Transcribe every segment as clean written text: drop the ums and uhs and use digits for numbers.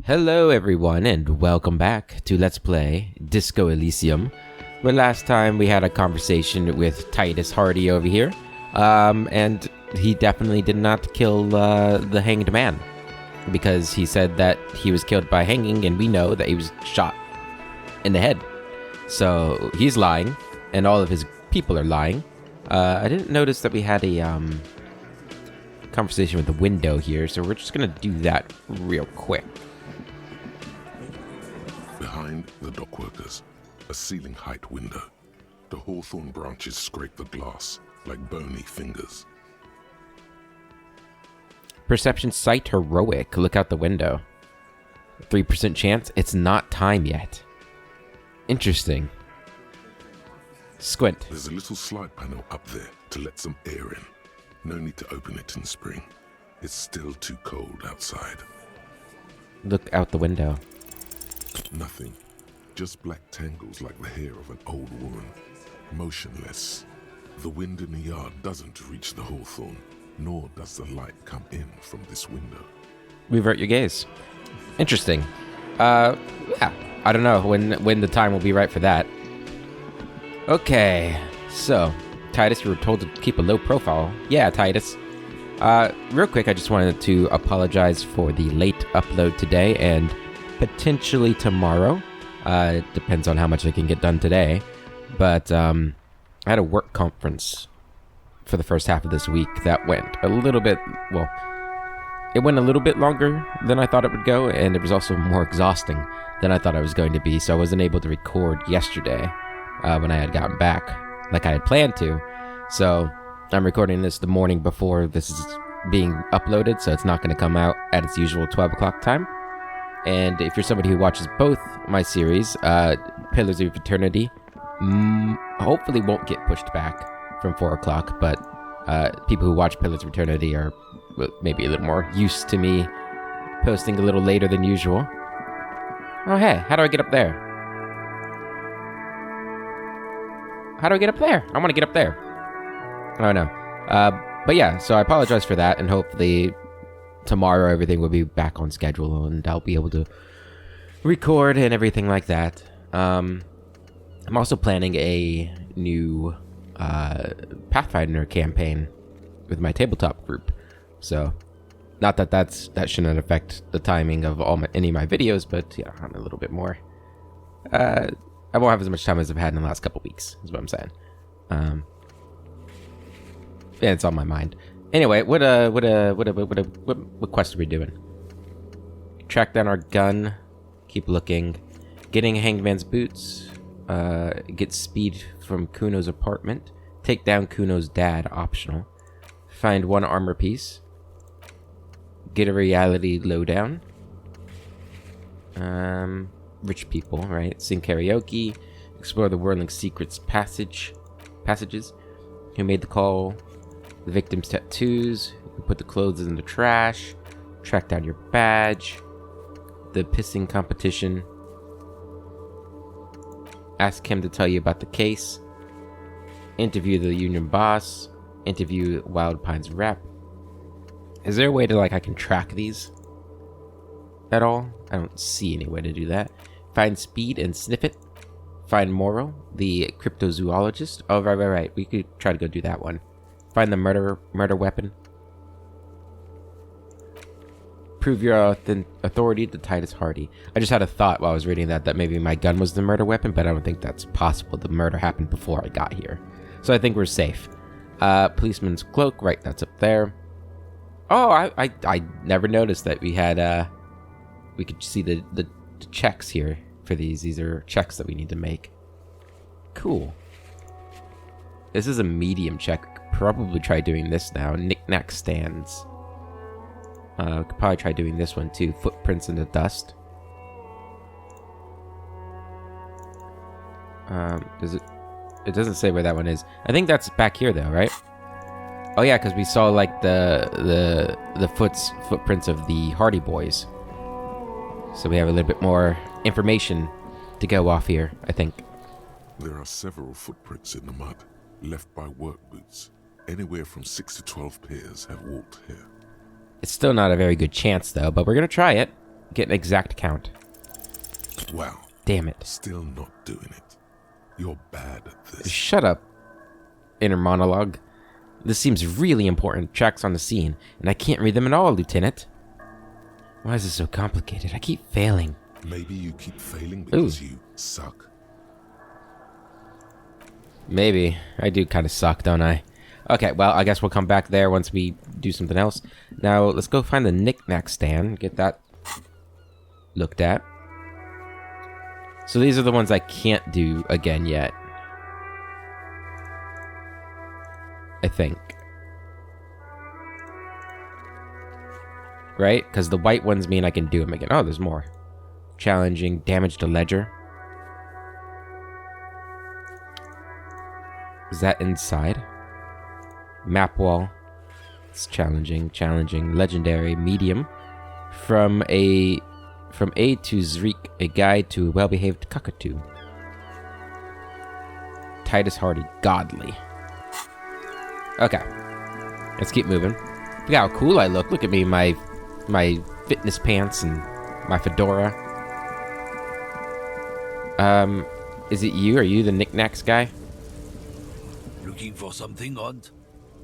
Hello everyone and welcome back to Let's Play Disco Elysium. Where last time we had a conversation with Titus Hardy over here, and he definitely did not kill the hanged man, because he said that he was killed by hanging, and we know that he was shot in the head. So he's lying, and all of his people are lying. I didn't notice that we had a conversation with the window here, so we're just gonna do that real quick. Behind the dockworkers, a ceiling-height window. The hawthorn branches scrape the glass like bony fingers. Perception sight heroic. Look out the window. 3% chance. It's not time yet. Interesting. Squint. There's a little slide panel up there to let some air in. No need to open it in spring. It's still too cold outside. Look out the window. Nothing. Just black tangles like the hair of an old woman. Motionless. The wind in the yard doesn't reach the hawthorn, nor does the light come in from this window. Revert your gaze. Interesting. Yeah. I don't know when the time will be right for that. Okay. So, Titus, you were told to keep a low profile. Yeah, Titus. Real quick, I just wanted to apologize for the late upload today and potentially tomorrow. It depends on how much I can get done today. But I had a work conference for the first half of this week that went a little bit, well, it went a little bit longer than I thought it would go, and it was also more exhausting than I thought I was going to be, so I wasn't able to record yesterday when I had gotten back like I had planned to. So I'm recording this the morning before this is being uploaded, so it's not going to come out at its usual 12 o'clock time. And if you're somebody who watches both my series, Pillars of Eternity hopefully won't get pushed back from 4 o'clock, but people who watch Pillars of Eternity are maybe a little more used to me posting a little later than usual. Oh, hey, how do I get up there? How do I get up there? I want to get up there. Oh, no. But yeah, so I apologize for that, and hopefully tomorrow everything will be back on schedule and I'll be able to record and everything like that. I'm also planning a new Pathfinder campaign with my tabletop group. So, not that that shouldn't affect the timing of any of my videos, but yeah, I'm a little bit more. I won't have as much time as I've had in the last couple weeks, is what I'm saying. Yeah, it's on my mind. Anyway, what quest are we doing? Track down our gun. Keep looking. Getting Hangman's boots. Get speed from Kuno's apartment. Take down Kuno's dad, optional. Find one armor piece. Get a reality lowdown. Rich people, right? Sing karaoke. Explore the Whirling Secrets passages. Who made the call? The victim's tattoos. You put the clothes in the trash. Track down your badge. The pissing competition. Ask him to tell you about the case. Interview the union boss. Interview Wild Pine's rep. Is there a way to, I can track these at all? I don't see any way to do that. Find Speed and sniff it. Find Moral, the cryptozoologist. Oh, right. We could try to go do that one. Find the murder weapon. Prove your authority to Titus Hardy. I just had a thought while I was reading that maybe my gun was the murder weapon, but I don't think that's possible. The murder happened before I got here. So I think we're safe. Policeman's cloak, right, that's up there. Oh, I never noticed that we had, we could see the checks here for these. These are checks that we need to make. Cool. This is a medium check. Probably try doing this now. Knick-knack stands. Could probably try doing this one too. Footprints in the dust. It doesn't say where that one is. I think that's back here though, right? Oh yeah, because we saw the footprints of the Hardy Boys. So we have a little bit more information to go off here, I think. There are several footprints in the mud, left by work boots. Anywhere from 6 to 12 pairs have walked here. It's still not a very good chance, though, but we're going to try it. get an exact count. Wow. Damn it. Still not doing it. You're bad at this. Shut up, inner monologue. This seems really important. Tracks on the scene, and I can't read them at all, Lieutenant. Why is this so complicated? I keep failing. Maybe you keep failing because you suck. Maybe. I do kind of suck, don't I? Okay, well, I guess we'll come back there once we do something else. Now, let's go find the knick-knack stand. Get that looked at. So these are the ones I can't do again yet. I think. Right? Because the white ones mean I can do them again. Oh, there's more. Challenging. Damage to ledger. Is that inside? Map wall. It's challenging. Challenging. Legendary. Medium. From A to Zreek, a guide to a well-behaved cockatoo. Titus Hardy. Godly. Okay. Let's keep moving. Look how cool I look. Look at me, my fitness pants and my fedora. Is it you? Are you the knickknacks guy? Looking for something odd?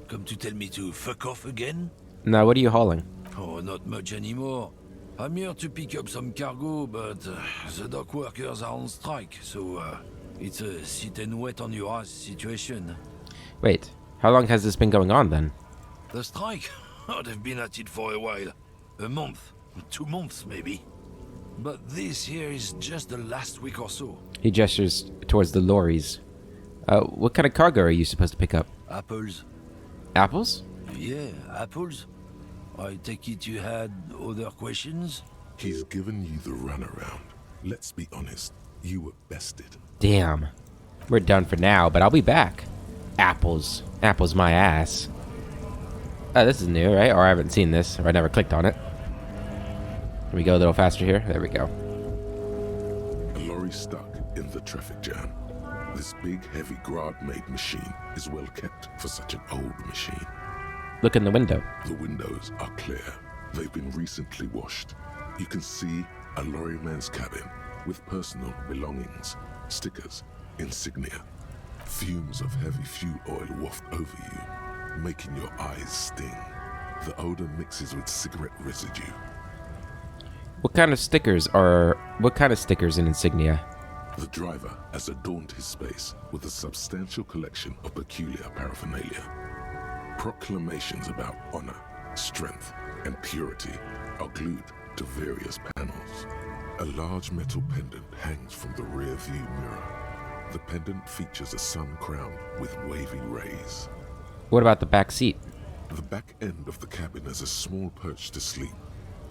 Come to tell me to fuck off again? No, what are you hauling? Oh, not much anymore. I'm here to pick up some cargo, but the dock workers are on strike, so it's a sit and wait on your ass situation. Wait, how long has this been going on then? The strike? Oh, they've been at it for a while. A month, 2 months maybe. But this here is just the last week or so. He gestures towards the lorries. What kind of cargo are you supposed to pick up? Apples? Apples? Yeah, apples. I take it you had other questions? He's given you the runaround. Let's be honest, you were bested. Damn. We're done for now, but I'll be back. Apples. Apples my ass. Oh, this is new, right? Or I haven't seen this, or I never clicked on it. Can we go a little faster here? There we go. A lorry stuck in the traffic jam. This big, heavy Grad-made machine is well kept for such an old machine. Look in the window. The windows are clear. They've been recently washed. You can see a lorryman's cabin with personal belongings, stickers, insignia. Fumes of heavy fuel oil waft over you, making your eyes sting. The odor mixes with cigarette residue. What kind of stickers and insignia? The driver has adorned his space with a substantial collection of peculiar paraphernalia. Proclamations about honor, strength, and purity are glued to various panels. A large metal pendant hangs from the rear view mirror. The pendant features a sun crown with wavy rays. What about the back seat? The back end of the cabin has a small perch to sleep,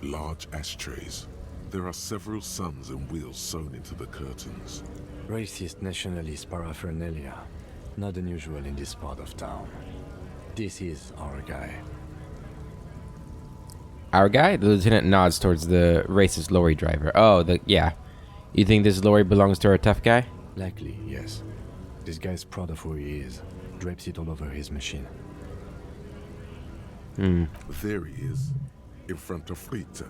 large ashtrays. There are several suns and wheels sewn into the curtains. Racist nationalist paraphernalia. Not unusual in this part of town. This is our guy. Our guy? The lieutenant nods towards the racist lorry driver. Oh, yeah. You think this lorry belongs to our tough guy? Likely, yes. This guy's proud of who he is. Drapes it all over his machine. There he is, in front of Rita,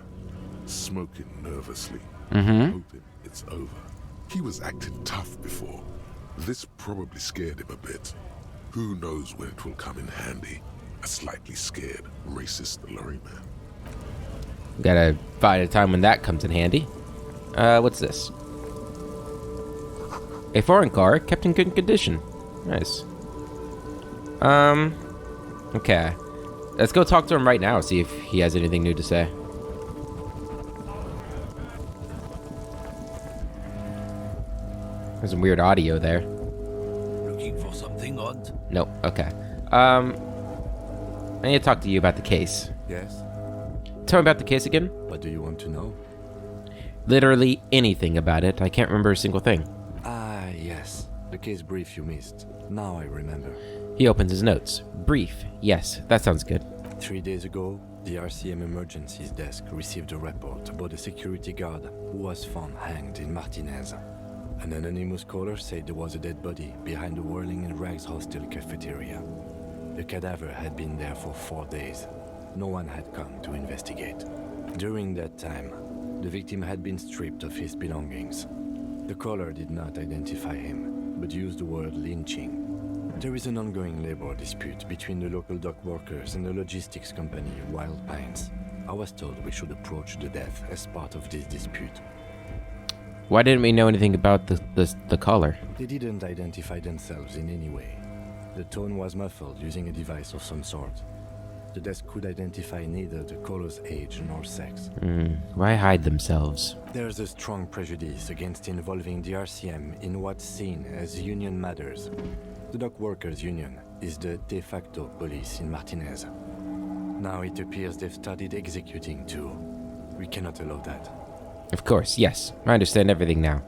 smoking nervously, Mm-hmm. hoping it's over. He was acting tough before. This probably scared him a bit. Who knows when it will come in handy? A slightly scared, racist lorryman. Gotta find a time when that comes in handy. What's this? A foreign car kept in good condition. Nice. Okay. Let's go talk to him right now, see if he has anything new to say. There's some weird audio there. Looking for something odd? Nope, okay. I need to talk to you about the case. Yes? Tell me about the case again. What do you want to know? Literally anything about it. I can't remember a single thing. Ah, yes. The case brief you missed. Now I remember. He opens his notes. Brief. Yes, that sounds good. 3 days ago, the RCM Emergencies Desk received a report about a security guard who was found hanged in Martinez. An anonymous caller said there was a dead body behind the Whirling in Rags hostel cafeteria. The cadaver had been there for 4 days. No one had come to investigate. During that time, The victim had been stripped of his belongings. The caller did not identify him, but used the word lynching. There is an ongoing labor dispute between the local dock workers and the logistics company Wild Pines. I was told we should approach the death as part of this dispute. Why didn't we know anything about the caller? They didn't identify themselves in any way. The tone was muffled using a device of some sort. The desk could identify neither the caller's age nor sex. Why hide themselves? There's a strong prejudice against involving the RCM in what's seen as union matters. The dock workers' union is the de facto police in Martinez. Now it appears they've started executing too. We cannot allow that. Of course, yes. I understand everything now.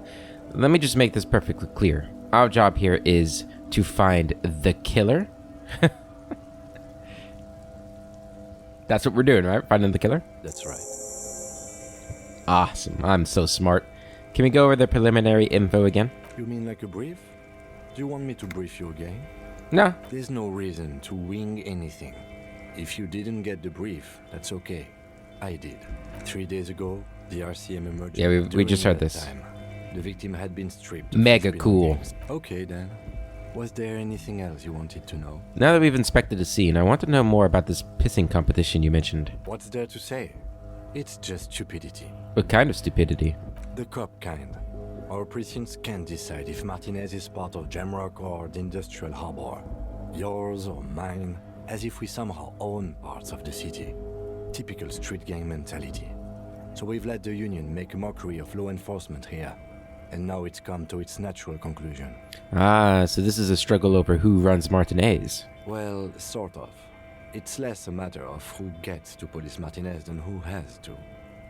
Let me just make this perfectly clear. Our job here is to find the killer. That's what we're doing, right? Finding the killer? That's right. Awesome. I'm so smart. Can we go over the preliminary info again? You mean like a brief? Do you want me to brief you again? No. There's no reason to wing anything. If you didn't get the brief, that's okay. I did. 3 days ago, the RCM emergency. Yeah, we just heard this. Time, the victim had been stripped. of Mega his cool. belongings. Okay then. Was there anything else you wanted to know? Now that we've inspected the scene, I want to know more about this pissing competition you mentioned. What's there to say? It's just stupidity. What kind of stupidity? The cop kind. Our precincts can't decide if Martinez is part of Jamrock or the Industrial Harbor. Yours or mine, as if we somehow own parts of the city. Typical street gang mentality. So we've let the Union make a mockery of law enforcement here. And now it's come to its natural conclusion. Ah, so this is a struggle over who runs Martinez. Well, sort of. It's less a matter of who gets to police Martinez than who has to.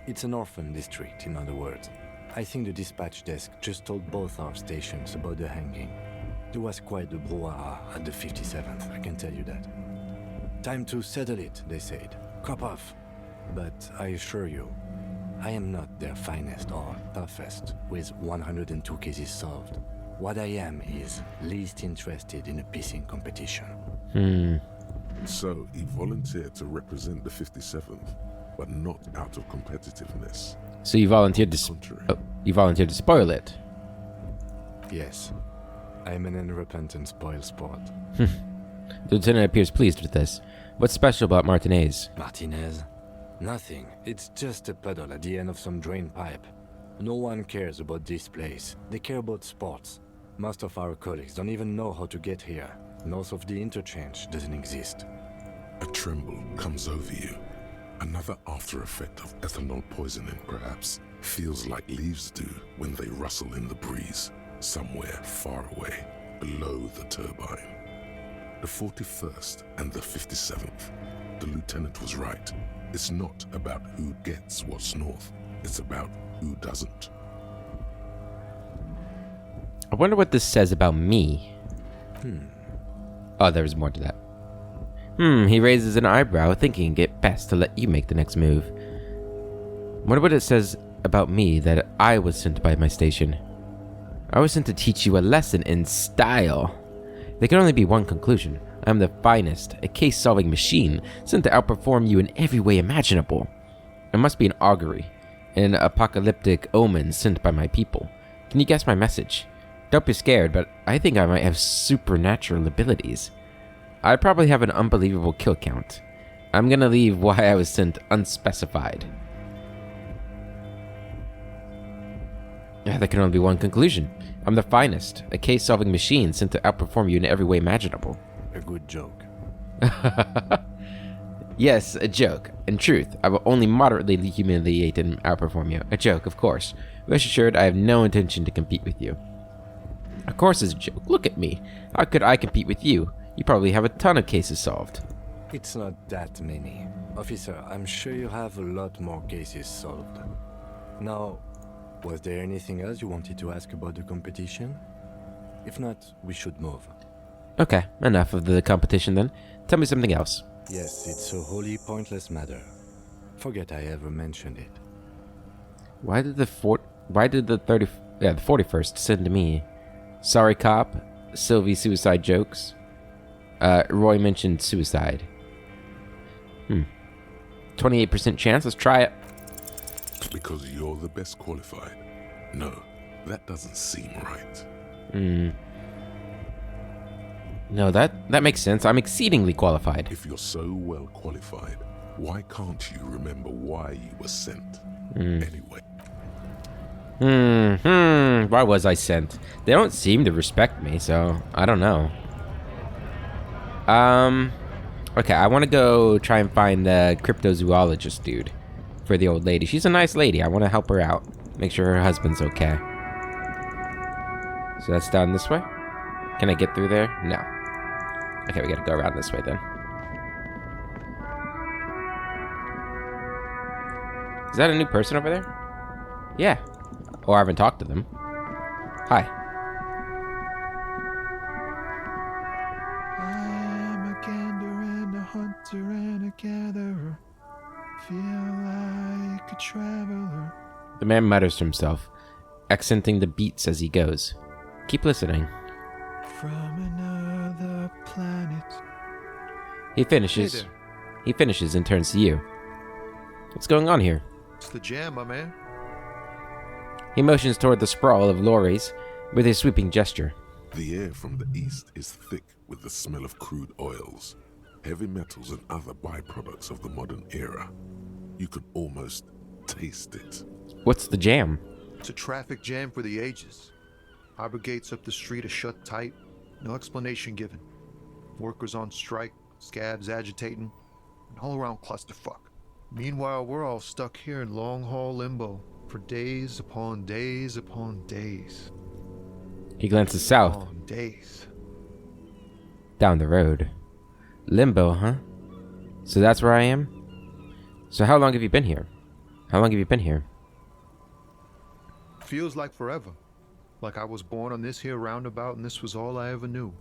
It's an orphan district, in other words. I think the dispatch desk just told both our stations about the hanging. There was quite the brouhaha at the 57th, I can tell you that. Time to settle it, they said. Cop off. But I assure you, I am not their finest or toughest with 102 cases solved. What I am is least interested in a pissing competition. So he volunteered to represent the 57th, but not out of competitiveness. So you volunteered to Contrary. you volunteered to spoil it. Yes, I am an unrepentant spoil sport. The lieutenant appears pleased with this. What's special about Martinez? Martinez? Nothing. It's just a puddle at the end of some drain pipe. No one cares about this place. They care about sports. Most of our colleagues don't even know how to get here. North of the interchange doesn't exist. A tremble comes over you. Another after effect of ethanol poisoning, perhaps. Feels like leaves do when they rustle in the breeze, somewhere far away, below the turbine. The 41st and the 57th. The lieutenant was right. It's not about who gets what's north. It's about who doesn't. I wonder what this says about me. Oh, there's more to that. He raises an eyebrow, thinking it best to let you make the next move. Wonder what it says about me that I was sent by my station. I was sent to teach you a lesson in style. There can only be one conclusion. I'm the finest, a case-solving machine, sent to outperform you in every way imaginable. It must be an augury, an apocalyptic omen sent by my people. Can you guess my message? Don't be scared, but I think I might have supernatural abilities. I probably have an unbelievable kill count. I'm gonna leave why I was sent unspecified. There can only be one conclusion. I'm the finest, a case-solving machine sent to outperform you in every way imaginable. A good joke. Yes, a joke. In truth, I will only moderately humiliate and outperform you. A joke, of course. Rest assured, I have no intention to compete with you. Of course it's a joke. Look at me. How could I compete with you? You probably have a ton of cases solved. It's not that many. Officer, I'm sure you have a lot more cases solved. Now, was there anything else you wanted to ask about the competition? If not, we should move. Okay, enough of the competition then. Tell me something else. Yes, it's a wholly pointless matter. Forget I ever mentioned it. Why did the 41st send to me? Sorry, cop. Sylvie suicide jokes. Roy mentioned suicide. 28% chance. Let's try it. Because you're the best qualified? No, that doesn't seem right. No, that makes sense. I'm exceedingly qualified. If you're so well qualified, why can't you remember why you were sent? Anyway. Why was I sent? They don't seem to respect me, so I don't know. Okay, I want to go try and find the cryptozoologist dude for the old lady. She's a nice lady. I want to help her out. Make sure her husband's okay. So that's down this way? Can I get through there? No. Okay, we gotta go around this way then. Is that a new person over there? Yeah. Or I haven't talked to them. Hi. I am a gander and a hunter and a gatherer. Feel like a traveler. The man mutters to himself, accenting the beats as he goes. Keep listening. From another planet. He finishes. Hey there. He finishes and turns to you. What's going on here? It's the jam, my man. He motions toward the sprawl of lorries with a sweeping gesture. The air from the east is thick with the smell of crude oils, heavy metals and other byproducts of the modern era. You can almost taste it. What's the jam? It's a traffic jam for the ages. Harbor gates up the street are shut tight. No explanation given. Workers on strike, scabs agitating, an all-around clusterfuck. Meanwhile, we're all stuck here in long-haul limbo for days upon days upon days. He glances south, Upon days. down the road. Limbo, huh? So that's where I am? So how long have you been here? How long have you been here? Feels like forever. Like I was born on this here roundabout and this was all I ever knew.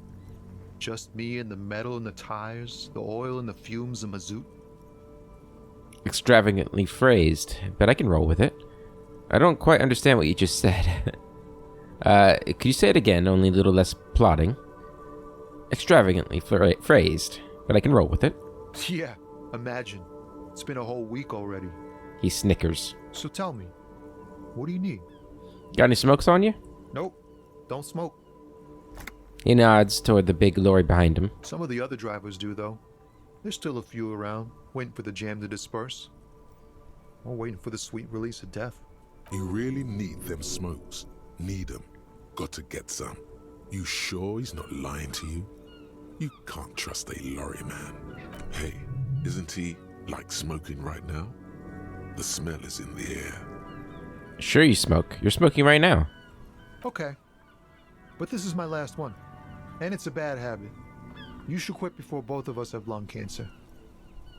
Just me and the metal and the tires, the oil and the fumes of mazout. Extravagantly phrased, but I can roll with it. I don't quite understand what you just said. Could you say it again, only a little less plotting? Extravagantly phrased, but I can roll with it. Yeah, imagine. It's been a whole week already. He snickers. So tell me, what do you need? Got any smokes on you? Nope, don't smoke. He nods toward the big lorry behind him. Some of the other drivers do, though. There's still a few around, waiting for the jam to disperse. Or waiting for the sweet release of death. You really need them smokes. Need them. Got to get some. You sure he's not lying to you? You can't trust a lorry man. Hey, isn't he, like, smoking right now? The smell is in the air. Sure you smoke. You're smoking right now. Okay. But this is my last one. And it's a bad habit. You should quit before both of us have lung cancer.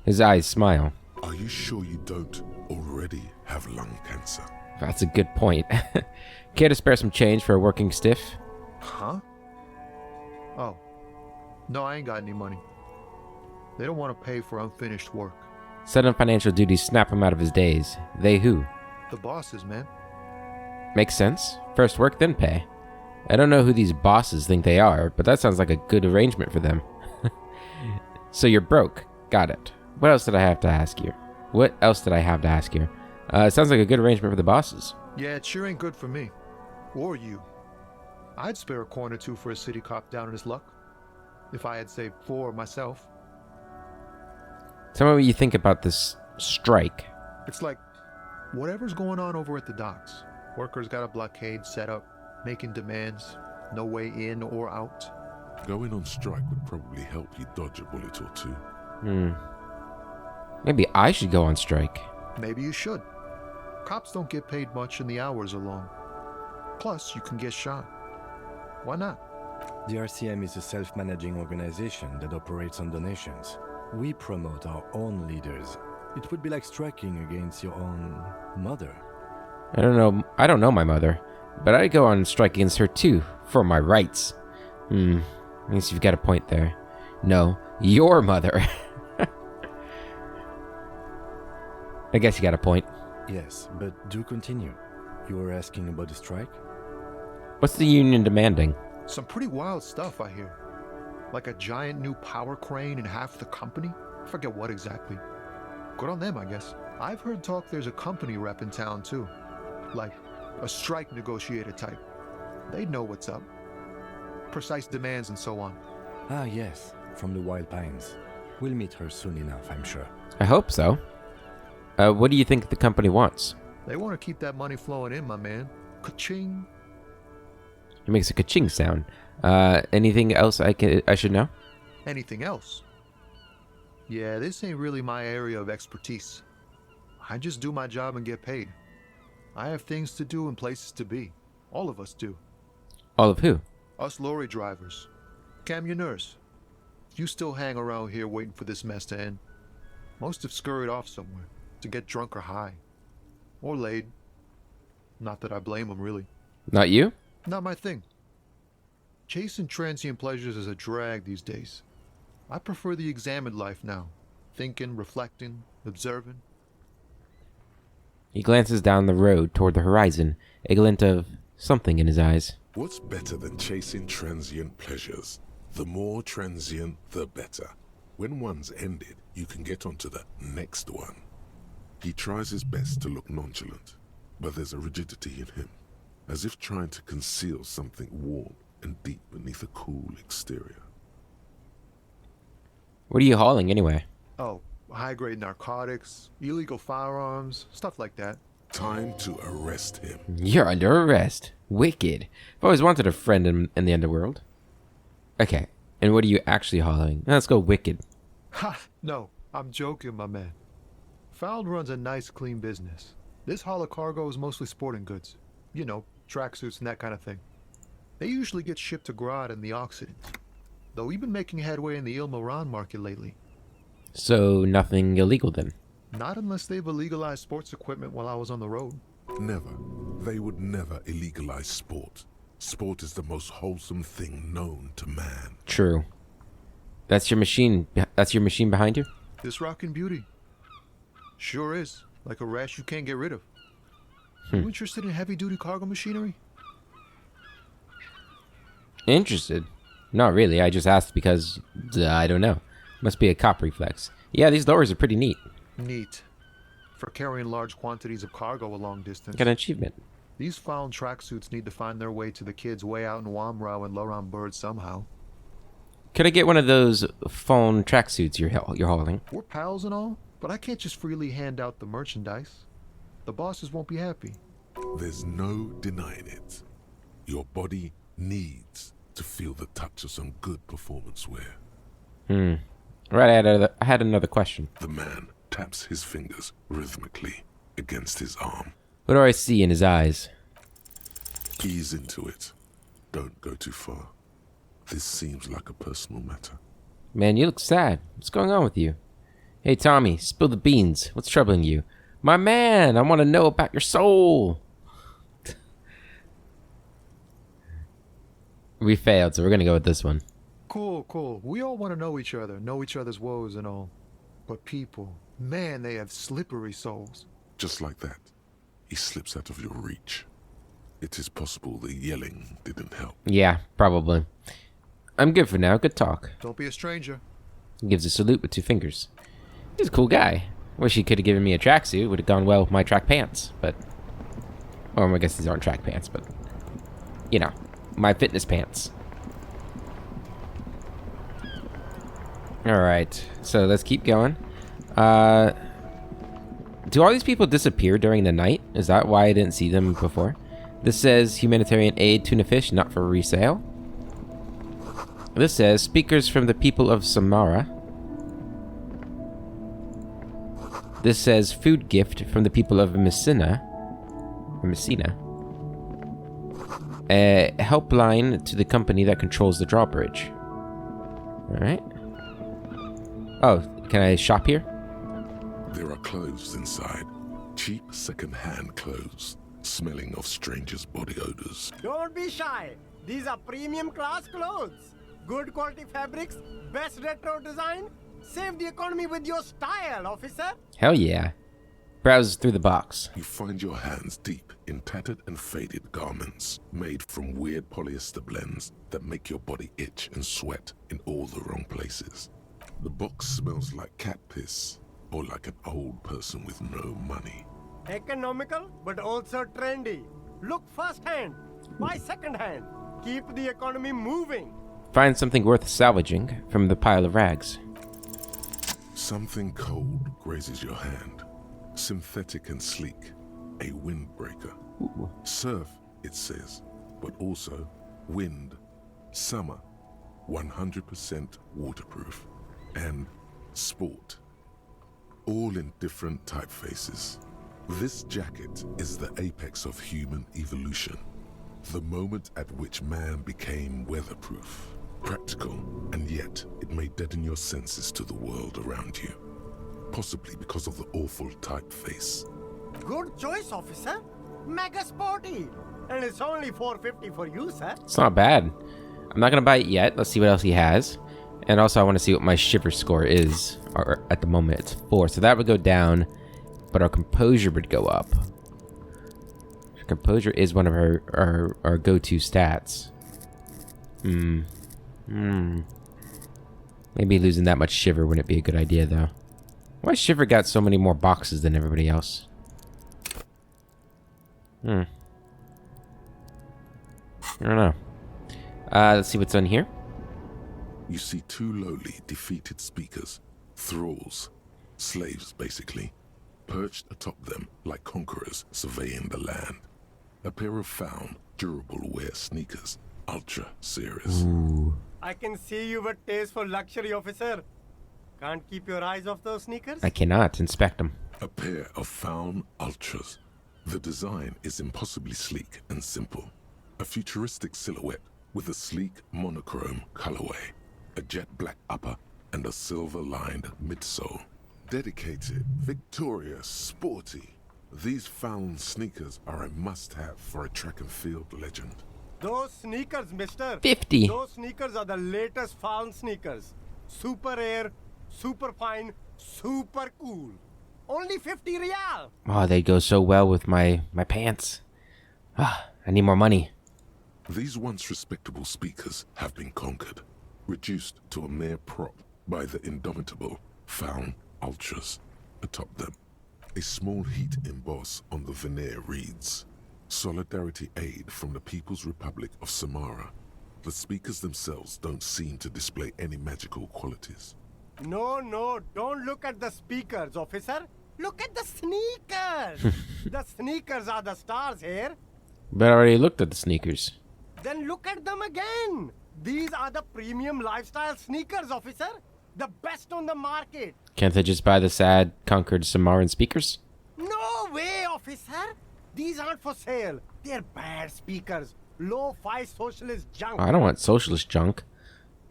His eyes smile. Are you sure you don't already have lung cancer? That's a good point. Care to spare some change for a working stiff? Huh? Oh. No, I ain't got any money. They don't want to pay for unfinished work. Sudden financial duties snap him out of his daze. They who? The bosses, man. Makes sense. First work, then pay. I don't know who these bosses think they are, but that sounds like a good arrangement for them. So you're broke. Got it. What else did I have to ask you? It sounds like a good arrangement for the bosses. Yeah, it sure ain't good for me. Or you. I'd spare a coin or two for a city cop down in his luck. If I had saved 4 myself. Tell me what you think about this strike. It's like, whatever's going on over at the docks. Workers got a blockade set up, making demands, no way in or out. Going on strike would probably help you dodge a bullet or two. Maybe I should go on strike. Maybe you should. Cops don't get paid much and the hours are long. Plus, you can get shot. Why not? The RCM is a self-managing organization that operates on donations. We promote our own leaders. It would be like striking against your own mother. I don't know my mother, but I'd go on strike against her too, for my rights. I guess you've got a point there. No, your mother. I guess you got a point. Yes, but do continue. You were asking about the strike? What's the union demanding? Some pretty wild stuff, I hear. Like a giant new power crane in half the company? I forget what exactly. Good on them, I guess. I've heard talk there's a company rep in town too. Like a strike negotiator type. They'd know what's up. Precise demands and so on. Ah, yes, from the Wild Pines. We'll meet her soon enough, I'm sure. I hope so. What do you think the company wants? They want to keep that money flowing in, my man. Ka-ching. It makes a ka-ching sound. Anything else I should know? Anything else? Yeah, this ain't really my area of expertise. I just do my job and get paid. I have things to do and places to be. All of us do. All of who? Us lorry drivers. Camionneurs. You still hang around here waiting for this mess to end. Most have scurried off somewhere to get drunk or high. Or laid. Not that I blame them, really. Not you? Not my thing. Chasing transient pleasures is a drag these days. I prefer the examined life now. Thinking, reflecting, observing. He glances down the road toward the horizon, a glint of something in his eyes. What's better than chasing transient pleasures? The more transient, the better. When one's ended, you can get onto the next one. He tries his best to look nonchalant, but there's a rigidity in him, as if trying to conceal something warm and deep beneath a cool exterior. What are you hauling anyway? Oh, high-grade narcotics, illegal firearms, stuff like that. Time to arrest him. You're under arrest. Wicked. I've always wanted a friend in the underworld. Okay, and what are you actually hauling? Let's go wicked. Ha! No, I'm joking, my man. Found runs a nice, clean business. This haul of cargo is mostly sporting goods. You know, tracksuits and that kind of thing. They usually get shipped to Grodd in the Occident. Though we've been making headway in the Il Moran market lately. So nothing illegal then? Not unless they've illegalized sports equipment while I was on the road. Never. They would never illegalize sport. Sport is the most wholesome thing known to man. True. That's your machine. That's your machine behind you? This rockin' beauty. Sure is. Like a rash you can't get rid of. You interested in heavy-duty cargo machinery? Interested? Not really. I just asked because, I don't know. Must be a cop reflex. Yeah, these lowers are pretty neat. Neat. For carrying large quantities of cargo a long distance. Got an achievement. These found tracksuits need to find their way to the kids way out in Wamrau and Loran Bird somehow. Could I get one of those phone tracksuits you're hauling? We're pals and all, but I can't just freely hand out the merchandise. The bosses won't be happy. There's no denying it. Your body needs to feel the touch of some good performance wear. Right, I had another question. The man taps his fingers rhythmically against his arm. What do I see in his eyes? Ease into it. Don't go too far. This seems like a personal matter. Man, you look sad. What's going on with you? Hey, Tommy, spill the beans. What's troubling you? My man, I want to know about your soul. We failed, so we're going to go with this one. Cool. We all want to know each other's woes and all. But people, man, they have slippery souls. Just like that, he slips out of your reach. It is possible the yelling didn't help. Yeah, probably. I'm good for now. Good talk. Don't be a stranger. He gives a salute with 2 fingers. He's a cool guy. Wish he could have given me a tracksuit. Would have gone well with my track pants, but... Or I guess these aren't track pants, but... You know, my fitness pants. Alright, so let's keep going. Do all these people disappear during the night? Is that why I didn't see them before? This says humanitarian aid, tuna fish, not for resale. This says speakers from the people of Samara. This says food gift from the people of Messina. A helpline to the company that controls the drawbridge. Alright. Oh, can I shop here? There are clothes inside. Cheap second-hand clothes, smelling of strangers' body odors. Don't be shy. These are premium class clothes. Good quality fabrics, best retro design. Save the economy with your style, officer. Hell yeah. Browse through the box. You find your hands deep in tattered and faded garments made from weird polyester blends that make your body itch and sweat in all the wrong places. The box smells like cat piss, or like an old person with no money? Economical, but also trendy. Look firsthand, buy secondhand. Keep the economy moving. Find something worth salvaging from the pile of rags. Something cold grazes your hand. Synthetic and sleek. A windbreaker. Ooh. Surf, it says, but also wind, summer, 100% waterproof, and sport. All in different typefaces. This jacket is the apex of human evolution. The moment at which man became weatherproof, practical, and yet it may deaden your senses to the world around you. Possibly because of the awful typeface. Good choice, officer. Mega sporty. And it's only $4.50 for you, sir. It's not bad. I'm not gonna buy it yet. Let's see what else he has. And also I want to see what my shiver score is. Or at the moment it's 4. So that would go down, but our composure would go up. Composure is one of our go-to stats. Maybe losing that much shiver wouldn't be a good idea, though. Why shiver got so many more boxes than everybody else? I don't know. Let's see what's on here. You see 2 lowly, defeated speakers, thralls, slaves basically, perched atop them like conquerors surveying the land. A pair of found, durable wear sneakers, Ultra series. Ooh. I can see you with taste for luxury, officer. Can't keep your eyes off those sneakers? I cannot inspect them. A pair of found Ultras. The design is impossibly sleek and simple. A futuristic silhouette with a sleek monochrome colorway, a jet black upper, and a silver-lined midsole. Dedicated, victorious, sporty. These found sneakers are a must-have for a track and field legend. Those sneakers, mister. 50. Those sneakers are the latest found sneakers. Super air, super fine, super cool. Only 50 real. Oh, they go so well with my pants. Ah, I need more money. These once respectable speakers have been conquered, reduced to a mere prop by the indomitable found Ultras atop them. A small heat emboss on the veneer reads, Solidarity Aid from the People's Republic of Samara. The speakers themselves don't seem to display any magical qualities. No, don't look at the speakers, officer. Look at the sneakers. The sneakers are the stars here. But I already looked at the sneakers. Then look at them again. These are the premium lifestyle sneakers, officer. The best on the market. Can't I just buy the sad, conquered Samaran speakers? No way, officer. These aren't for sale. They're bad speakers. Low-fi socialist junk. I don't want socialist junk.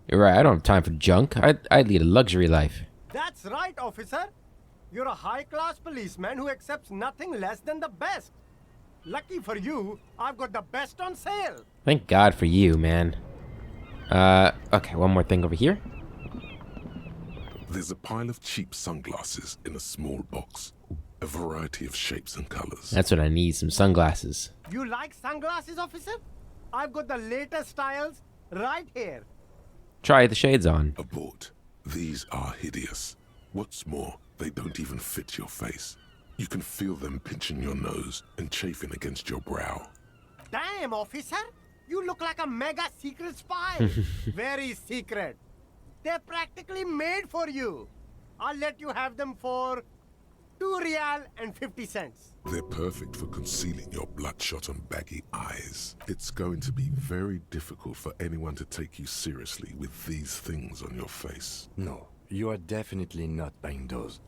You're right, I don't have time for junk. I'd lead a luxury life. That's right, officer. You're a high-class policeman who accepts nothing less than the best. Lucky for you, I've got the best on sale. Thank God for you, man. Okay, one more thing over here. There's a pile of cheap sunglasses in a small box. A variety of shapes and colors. That's what I need, some sunglasses. You like sunglasses, officer? I've got the latest styles right here. Try the shades on. Abort. These are hideous. What's more, they don't even fit your face. You can feel them pinching your nose and chafing against your brow. Damn, officer. You look like a mega secret spy. Very secret. They're practically made for you. I'll let you have them for 2 real and 50 cents. They're perfect for concealing your bloodshot and baggy eyes. It's going to be very difficult for anyone to take you seriously with these things on your face. No, you are definitely not buying those.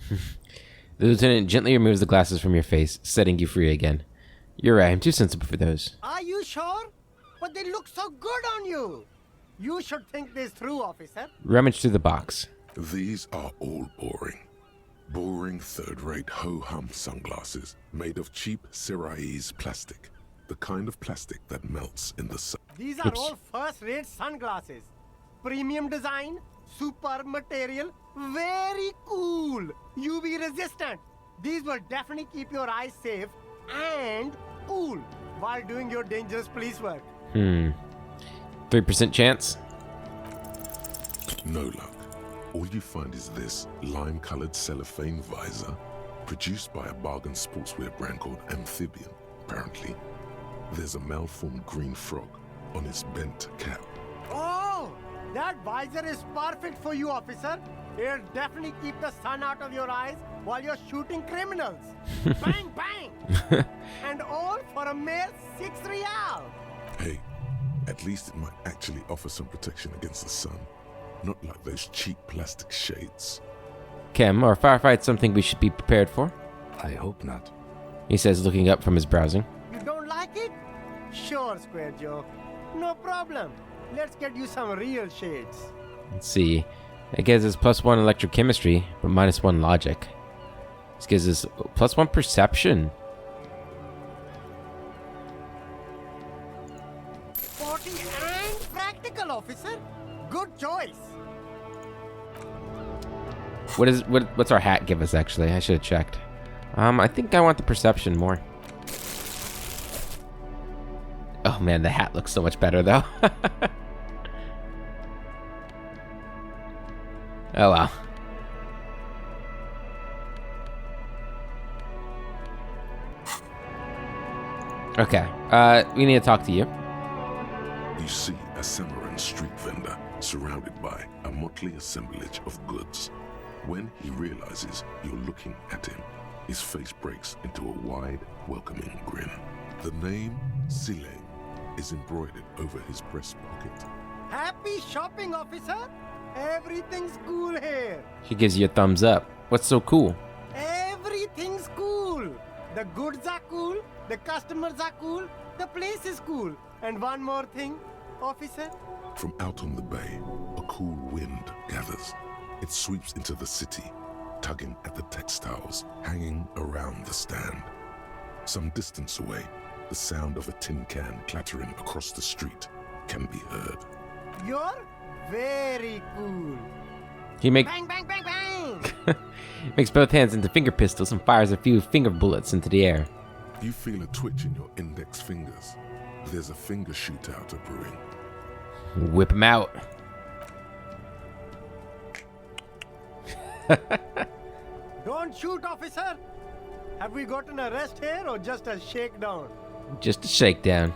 The lieutenant gently removes the glasses from your face, setting you free again. You're right, I'm too sensitive for those. Are you sure? But they look so good on you. You should think this through, officer. Rummage through the box. These are all boring. Boring third-rate ho-hum sunglasses made of cheap Syrahese plastic. The kind of plastic that melts in the sun. These are Oops. all first-rate sunglasses. Premium design, super material, very cool. UV resistant. These will definitely keep your eyes safe and cool while doing your dangerous police work. 3% chance? No luck. All you find is this lime-colored cellophane visor, produced by a bargain sportswear brand called Amphibian, apparently. There's a malformed green frog on its bent cap. Oh, that visor is perfect for you, officer. It'll definitely keep the sun out of your eyes while you're shooting criminals. Bang, bang! And all for a mere 6 real. Hey, at least it might actually offer some protection against the sun. Not like those cheap plastic shades. Chem, are firefights something we should be prepared for? I hope not. He says, looking up from his browsing. You don't like it? Sure, Square Joe. No problem. Let's get you some real shades. Let's see. It gives us +1 electrochemistry, but -1 logic. This gives us +1 perception. 40 and practical, officer. Good choice. What's our hat give us, actually? I should have checked. I think I want the perception more. Oh man, the hat looks so much better though. Oh well. Okay, we need to talk to you. You see a Cimarron street vendor surrounded by a motley assemblage of goods. When he realizes you're looking at him, his face breaks into a wide, welcoming grin. The name Sile is embroidered over his breast pocket. Happy shopping, officer. Everything's cool here. He gives you a thumbs up. What's so cool? Everything's cool. The goods are cool. The customers are cool. The place is cool. And one more thing, officer. From out on the bay, a cool wind gathers. It sweeps into the city, tugging at the textiles hanging around the stand. Some distance away, the sound of a tin can clattering across the street can be heard. You're very cool. He makes Bang, bang, bang, bang. makes both hands into finger pistols and fires a few finger bullets into the air. You feel a twitch in your index fingers. There's a finger shootout brewing. Whip him out. Don't shoot, officer. Have we got an arrest here or just a shakedown? Just a shakedown.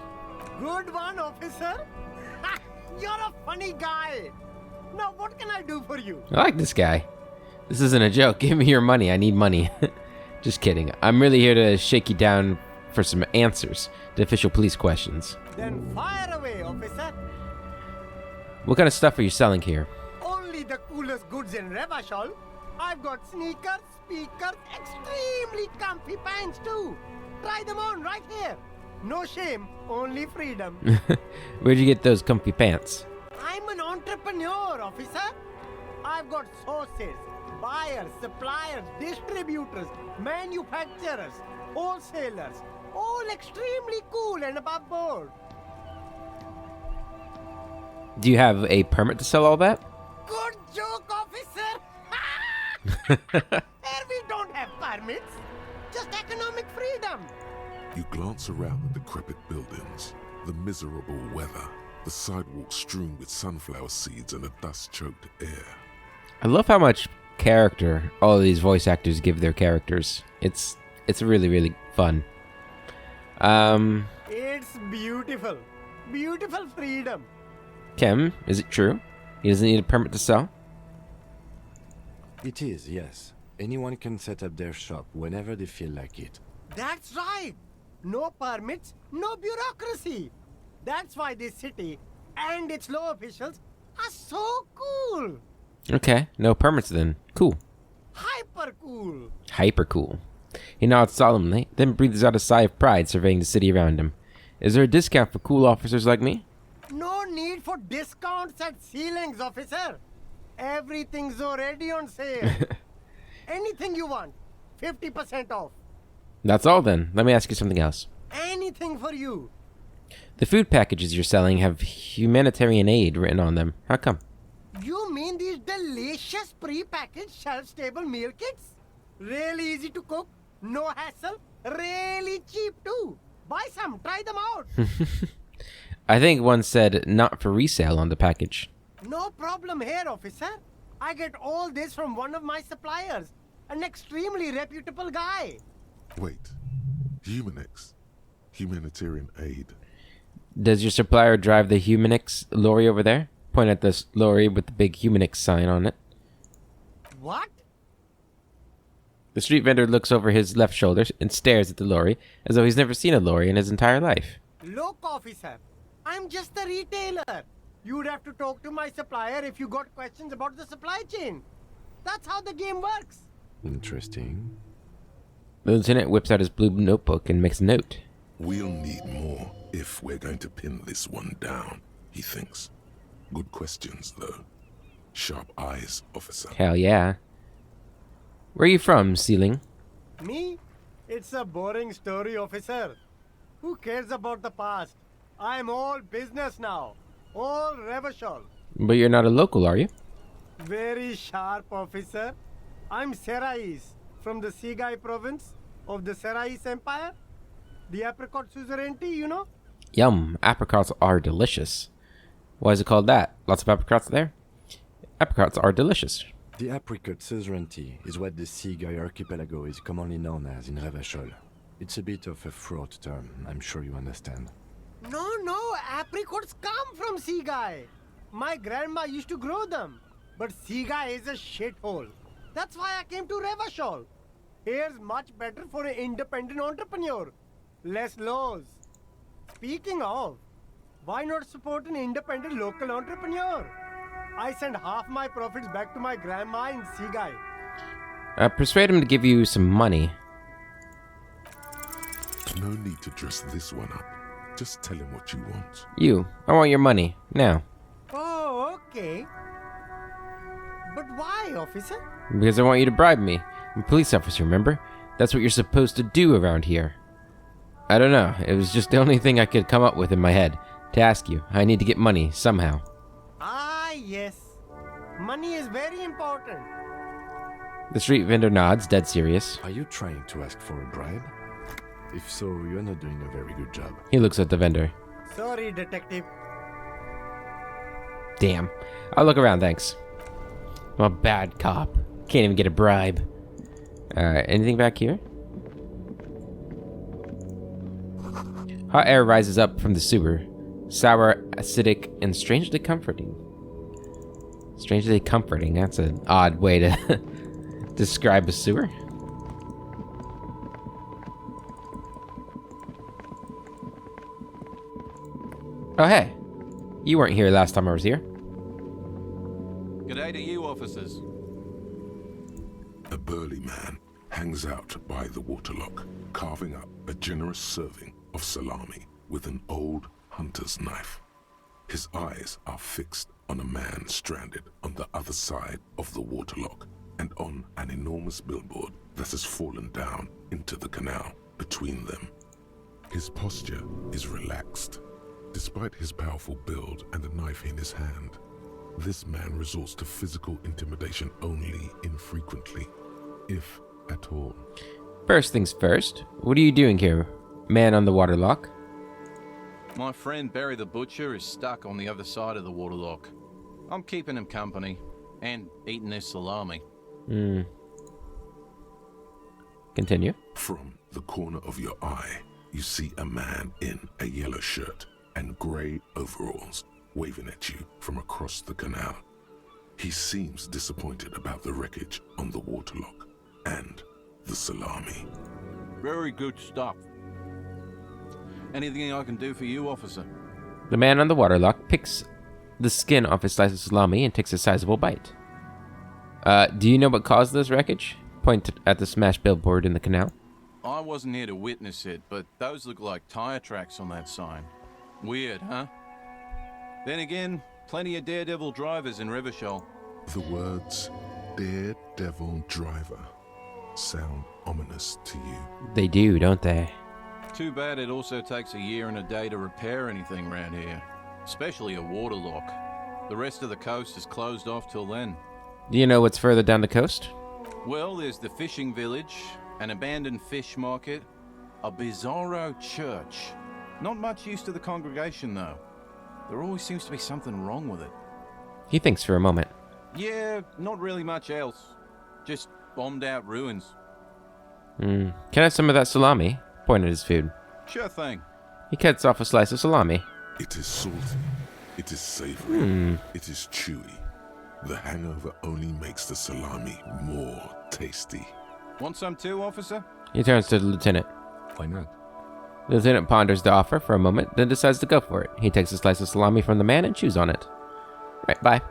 Good one, officer. Ha, you're a funny guy. Now, what can I do for you? I like this guy. This isn't a joke. Give me your money. I need money. Just kidding. I'm really here to shake you down for some answers to official police questions. Then fire away, officer. What kind of stuff are you selling here? Only the coolest goods in Revachol. I've got sneakers, speakers, extremely comfy pants too. Try them on right here. No shame, only freedom. Where'd you get those comfy pants? I'm an entrepreneur, officer. I've got sources, buyers, suppliers, distributors, manufacturers, wholesalers, all extremely cool and above board. Do you have a permit to sell all that? Good joke, officer. Here we don't have permits, just economic freedom. You glance around the decrepit buildings, the miserable weather, the sidewalks strewn with sunflower seeds and a dust-choked air. I love how much character all of these voice actors give their characters. It's really, really fun. It's beautiful. Beautiful freedom. Kim, is it true? He doesn't need a permit to sell? It is, yes. Anyone can set up their shop whenever they feel like it. That's right. No permits, no bureaucracy. That's why this city and its law officials are so cool. Okay, no permits then. Cool. Hyper cool. Hyper cool. He nods solemnly, then breathes out a sigh of pride surveying the city around him. Is there a discount for cool officers like me? No need for discounts at ceilings, officer. Everything's already on sale. Anything you want, 50% off. That's all then. Let me ask you something else. Anything for you. The food packages you're selling have humanitarian aid written on them. How come? You mean these delicious pre-packaged shelf-stable meal kits? Really easy to cook, no hassle, really cheap too. Buy some, try them out. I think one said not for resale on the package. No problem here, officer. I get all this from one of my suppliers, an extremely reputable guy. Wait. Humanix. Humanitarian aid. Does your supplier drive the Humanix lorry over there? Point at this lorry with the big Humanix sign on it. What? The street vendor looks over his left shoulder and stares at the lorry as though he's never seen a lorry in his entire life. Look, officer, I'm just a retailer. You'd have to talk to my supplier if you got questions about the supply chain. That's how the game works. Interesting. The lieutenant whips out his blue notebook and makes a note. We'll need more if we're going to pin this one down, he thinks. Good questions, though. Sharp eyes, officer. Hell yeah. Where are you from, Ceiling? Me? It's a boring story, officer. Who cares about the past? I'm all business now. All Revachol. But you're not a local, are you? Very sharp, officer. I'm Serais, from the Sigai province of the Serais Empire. The apricot suzerainty, you know? Yum, apricots are delicious. Why is it called that? Lots of apricots there? Apricots are delicious. The apricot suzerainty is what the Sigai archipelago is commonly known as in Revachol. It's a bit of a fraught term, I'm sure you understand. No, apricots come from Sigai. My grandma used to grow them. But Sigai is a shithole. That's why I came to Revachol. Here's much better for an independent entrepreneur. Less laws. Speaking of, why not support an independent local entrepreneur? I send half my profits back to my grandma in Sigai. Persuade him to give you some money. No need to dress this one up. Just tell him what you want. I want your money, now. Oh, okay. But why, officer? Because I want you to bribe me. I'm a police officer, remember? That's what you're supposed to do around here. I don't know, it was just the only thing I could come up with in my head. To ask you, I need to get money, somehow. Ah, yes. Money is very important. The street vendor nods, dead serious. Are you trying to ask for a bribe? If so, you're not doing a very good job. He looks at the vendor. Sorry, detective. Damn. I'll look around, thanks. I'm a bad cop. Can't even get a bribe. Anything back here? Hot air rises up from the sewer. Sour, acidic, and strangely comforting. Strangely comforting, that's an odd way to describe a sewer. Oh, hey. You weren't here last time I was here. G'day to you, officers. A burly man hangs out by the waterlock, carving up a generous serving of salami with an old hunter's knife. His eyes are fixed on a man stranded on the other side of the waterlock and on an enormous billboard that has fallen down into the canal between them. His posture is relaxed. Despite his powerful build and a knife in his hand, this man resorts to physical intimidation only infrequently, if at all. First things first, what are you doing here, man on the waterlock? My friend Barry the Butcher is stuck on the other side of the waterlock. I'm keeping him company and eating his salami. Continue. From the corner of your eye, you see a man in a yellow shirt and grey overalls waving at you from across the canal. He seems disappointed about the wreckage on the waterlock and the salami. Very good stuff. Anything I can do for you, officer? The man on the waterlock picks the skin off his slice of salami and takes a sizable bite. Do you know what caused this wreckage? Point at the smashed billboard in the canal. I wasn't here to witness it, but those look like tire tracks on that sign. Weird, huh? Then again, plenty of daredevil drivers in Revachol. The words daredevil driver sound ominous to you. They do, don't they? Too bad it also takes a year and a day to repair anything around here, especially a waterlock. The rest of the coast is closed off till then. Do you know what's further down the coast? Well, there's the fishing village, an abandoned fish market, a bizarro church. Not much use to the congregation, though. There always seems to be something wrong with it. He thinks for a moment. Yeah, not really much else. Just bombed out ruins. Can I have some of that salami? Pointed at his food. Sure thing. He cuts off a slice of salami. It is salty. It is savory. It is chewy. The hangover only makes the salami more tasty. Want some too, officer? He turns to the lieutenant. Why not? The lieutenant ponders the offer for a moment, then decides to go for it. He takes a slice of salami from the man and chews on it. Right, bye.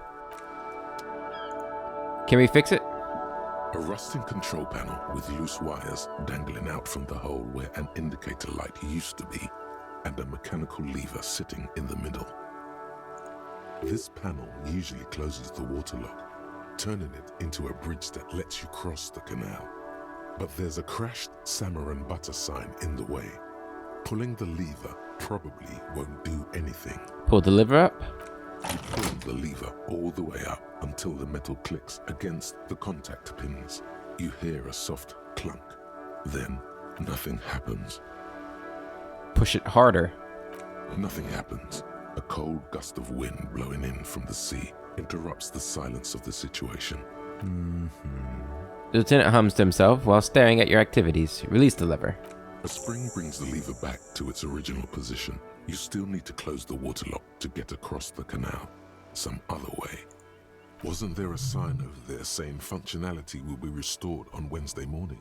Can we fix it? A rusting control panel with loose wires dangling out from the hole where an indicator light used to be, and a mechanical lever sitting in the middle. This panel usually closes the water lock, turning it into a bridge that lets you cross the canal. But there's a crashed salmon and butter sign in the way. Pulling the lever probably won't do anything. Pull the lever up. You pull the lever all the way up until the metal clicks against the contact pins. You hear a soft clunk. Then nothing happens. Push it harder. Nothing happens. A cold gust of wind blowing in from the sea interrupts the silence of the situation. The lieutenant hums to himself while staring at your activities. Release the lever. A spring brings the lever back to its original position. You still need to close the water lock to get across the canal. Some other way. Wasn't there a sign over there saying functionality will be restored on Wednesday morning?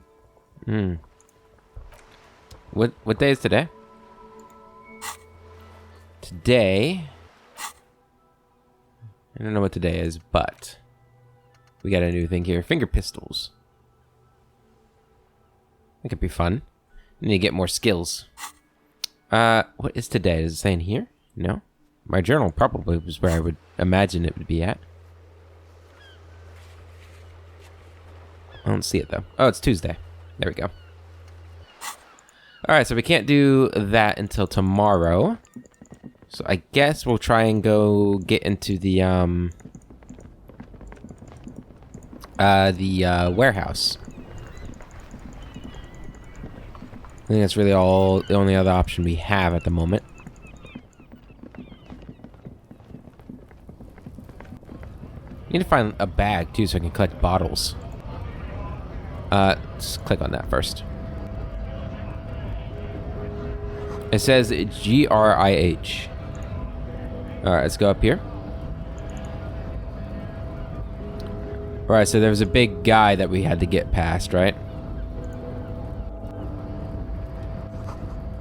What day is today? Today, I don't know what today is, but we got a new thing here. Finger pistols. That could be fun. We need to get more skills. What is today? Does it say in here? No? My journal probably was where I would imagine it would be at. I don't see it, though. Oh, it's Tuesday. There we go. Alright, so we can't do that until tomorrow. So I guess we'll try and go get into the warehouse. I think that's really the only other option we have at the moment. Need to find a bag too so I can collect bottles. Let's click on that first. It says GRIH. Alright, let's go up here. Alright, so there was a big guy that we had to get past, right?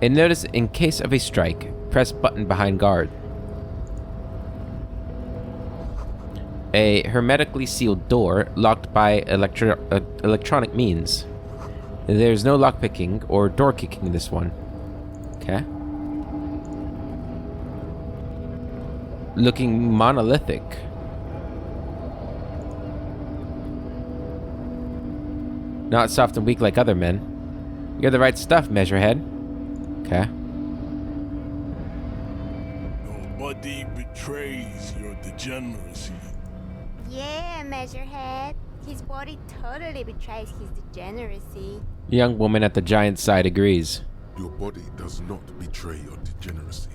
And notice, in case of a strike, press button behind guard. A hermetically sealed door locked by electronic means. There's no lockpicking or door kicking in this one. Okay. Looking monolithic. Not soft and weak like other men. You're the right stuff, Measurehead. Okay. Nobody betrays your degeneracy. Yeah, Measurehead. His body totally betrays his degeneracy. Young woman at the giant's side agrees. Your body does not betray your degeneracy.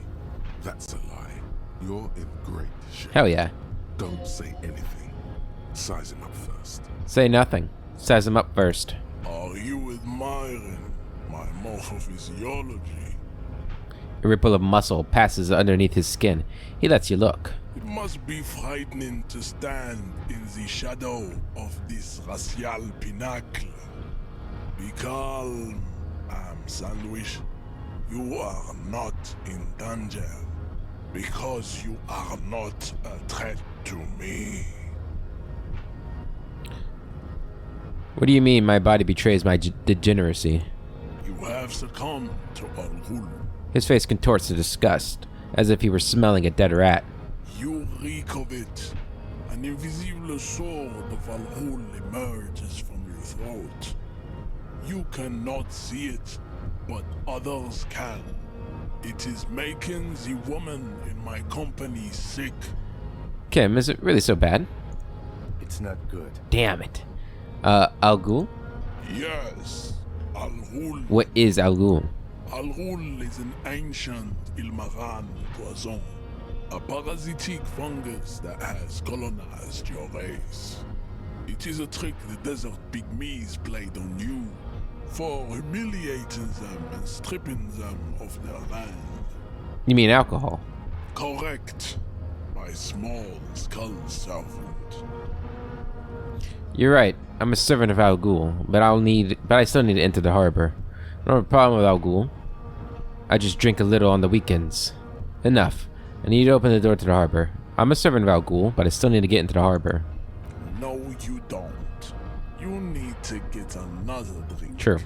That's a lie. You're in great shape. Hell yeah. Don't say anything. Size him up first. Say nothing. Size him up first. Are you admiring my morphophysiology? A ripple of muscle passes underneath his skin. He lets you look. It must be frightening to stand in the shadow of this racial pinnacle. Be calm, Sandwich. You are not in danger because you are not a threat to me. What do you mean my body betrays my degeneracy? You have succumbed to Al-Ghul. His face contorts in disgust, as if he were smelling a dead rat. You reek of it. An invisible sword of Al-Ghul emerges from your throat. You cannot see it, but others can. It is making the woman in my company sick. Kim, is it really so bad? It's not good. Damn it. Al-Ghul? Yes, Al-Ghul. What is Al-Ghul? Al-Ghul is an ancient Ilmaran poison. A parasitic fungus that has colonized your race. It is a trick the desert pygmies played on you for humiliating them and stripping them of their land. You mean alcohol? Correct. My small skull servant. You're right. I'm a servant of Al Ghul, but I still need to enter the harbor. I don't have a problem with Al Ghul. I just drink a little on the weekends. Enough. I need to open the door to the harbor. I'm a servant of Al Ghul, but I still need to get into the harbor. No, you don't. You need to get another drink. True.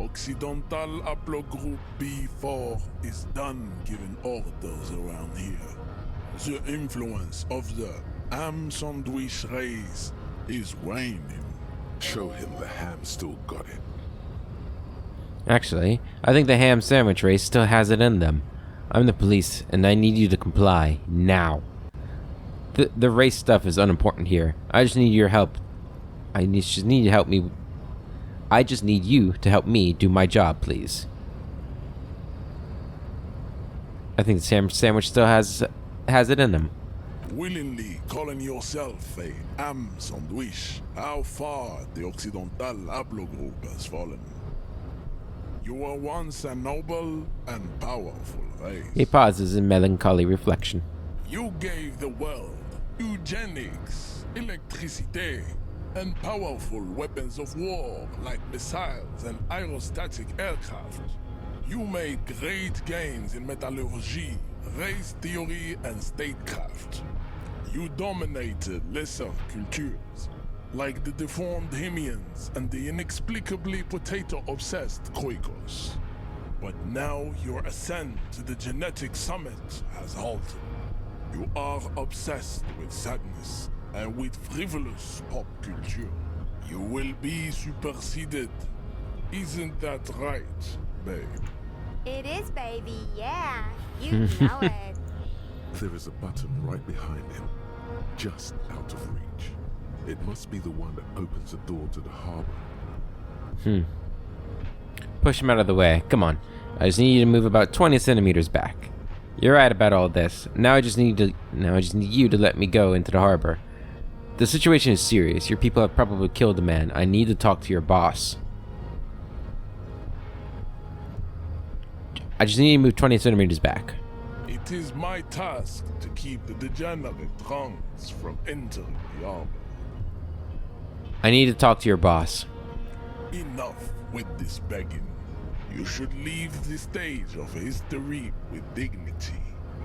Occidental Haplogroup B4 is done giving orders around here. The influence of the ham sandwich race is waning. Show him the ham still got it. Actually, I think the ham sandwich race still has it in them. I'm the police, and I need you to comply now. The race stuff is unimportant here. I just need your help. I just need you to help me. I just need you to help me do my job, please. I think the ham sandwich still has it in them. Willingly calling yourself a ham sandwich, how far the Occidental Haplogroup has fallen. You were once a noble and powerful race. He pauses in melancholy reflection. You gave the world eugenics, electricity, and powerful weapons of war like missiles and aerostatic aircraft. You made great gains in metallurgy, race theory, and statecraft. You dominated lesser cultures, like the deformed Hemians and the inexplicably potato-obsessed Quakers. But now your ascent to the genetic summit has halted. You are obsessed with sadness and with frivolous pop culture. You will be superseded. Isn't that right, babe? It is, baby, yeah. You know it. There is a button right behind him, just out of reach. It must be the one that opens the door to the harbor. Push him out of the way. Come on. I just need you to move about 20 centimeters back. You're right about all this. Now I just need you to let me go into the harbor. The situation is serious. Your people have probably killed a man. I need to talk to your boss. I just need you to move 20 centimeters back. It is my task to keep the degenerate drunks from entering the harbor. I need to talk to your boss. Enough with this begging. You should leave the stage of history with dignity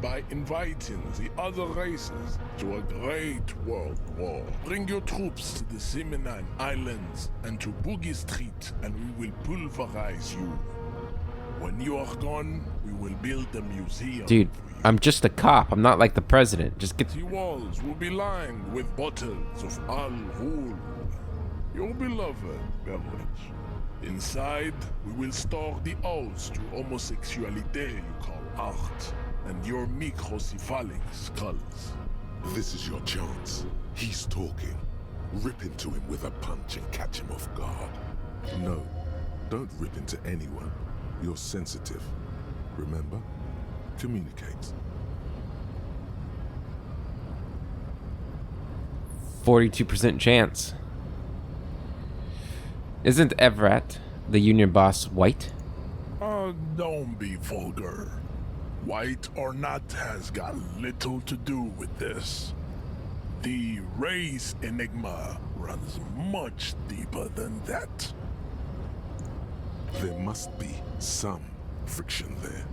by inviting the other races to a great world war. Bring your troops to the Seminine Islands and to Boogie Street, and we will pulverize you. When you are gone, we will build a museum. Dude, I'm just a cop. I'm not like the president. Just get... The walls will be lined with bottles of Al Ghul, your beloved beverage. Inside, we will store the odes to homosexuality you call art, and your microcephalic skulls. This is your chance. He's talking. Rip into him with a punch and catch him off guard. No, don't rip into anyone. You're sensitive. Remember? Communicate. 42% chance. Isn't Everett, the union boss, white? Don't be vulgar. White or not has got little to do with this. The race enigma runs much deeper than that. There must be some friction there.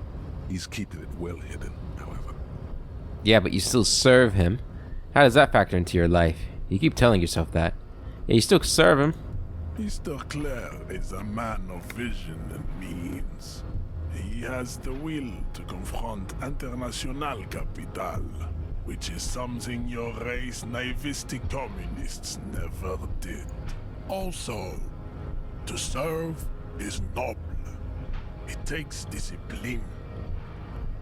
He's keeping it well hidden, however. Yeah, but you still serve him. How does that factor into your life? You keep telling yourself that. Yeah, you still serve him. Mr. Clare is a man of vision and means. He has the will to confront International Capital, which is something your race naivistic communists never did. Also, to serve is noble. It takes discipline.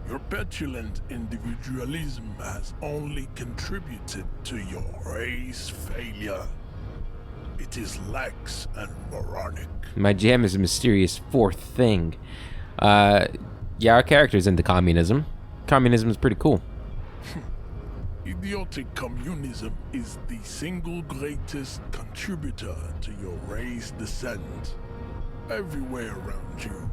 Your petulant individualism has only contributed to your race failure. It is lax and moronic. My jam is a mysterious fourth thing. Yeah, our character's into communism. Communism is pretty cool. Idiotic communism is the single greatest contributor to your race descent. Everywhere around you.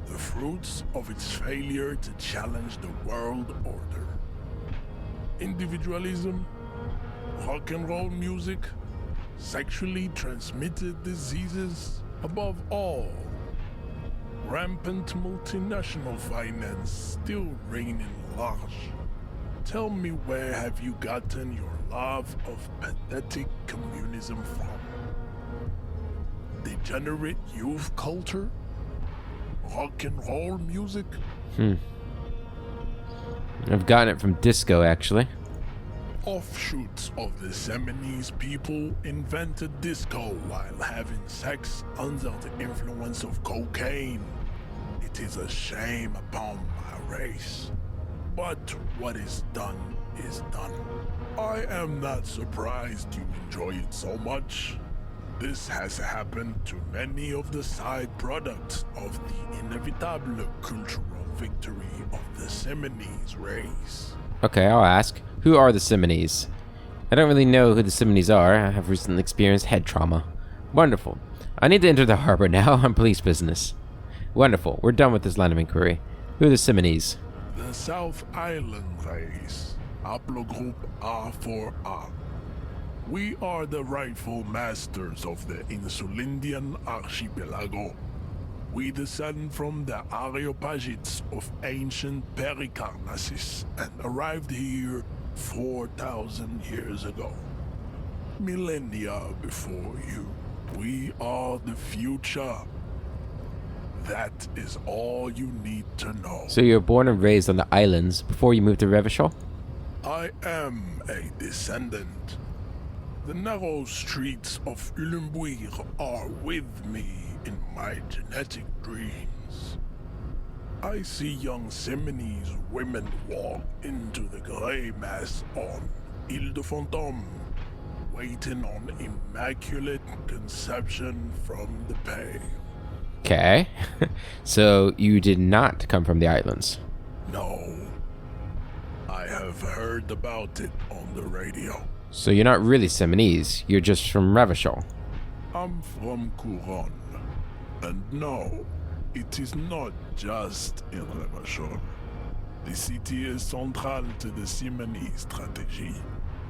The fruits of its failure to challenge the world order. Individualism, rock and roll music, sexually transmitted diseases, above all, rampant multinational finance still reigning large. Tell me, where have you gotten your love of pathetic communism from? Degenerate youth culture? Rock and roll music? I've gotten it from disco, actually. Offshoots of the Seminoles people invented disco while having sex under the influence of cocaine. It is a shame upon my race. But what is done is done. I am not surprised you enjoy it so much. This has happened to many of the side products of the inevitable cultural victory of the Seminoles race. Okay, I'll ask. Who are the Seminoles? I don't really know who the Seminoles are. I have recently experienced head trauma. Wonderful. I need to enter the harbor now on police business. Wonderful. We're done with this line of inquiry. Who are the Seminoles? The South Island race, haplogroup A4A. We are the rightful masters of the Insulindian archipelago. We descend from the Areopagites of ancient Pericarnassus and arrived here 4,000 years ago. Millennia before you. We are the future. That is all you need to know. So you were born and raised on the islands before you moved to Revachol? I am a descendant. The narrow streets of Ulimbuir are with me in my genetic dreams. I see young Seminoles women walk into the grey mass on Ile de Fantôme, waiting on immaculate conception from the pale. Okay. So you did not come from the islands? No. I have heard about it on the radio. So you're not really Seminoles, you're just from Revachol. I'm from Couronne. And no, it is not just in Revachol. The city is central to the Seminoles strategy.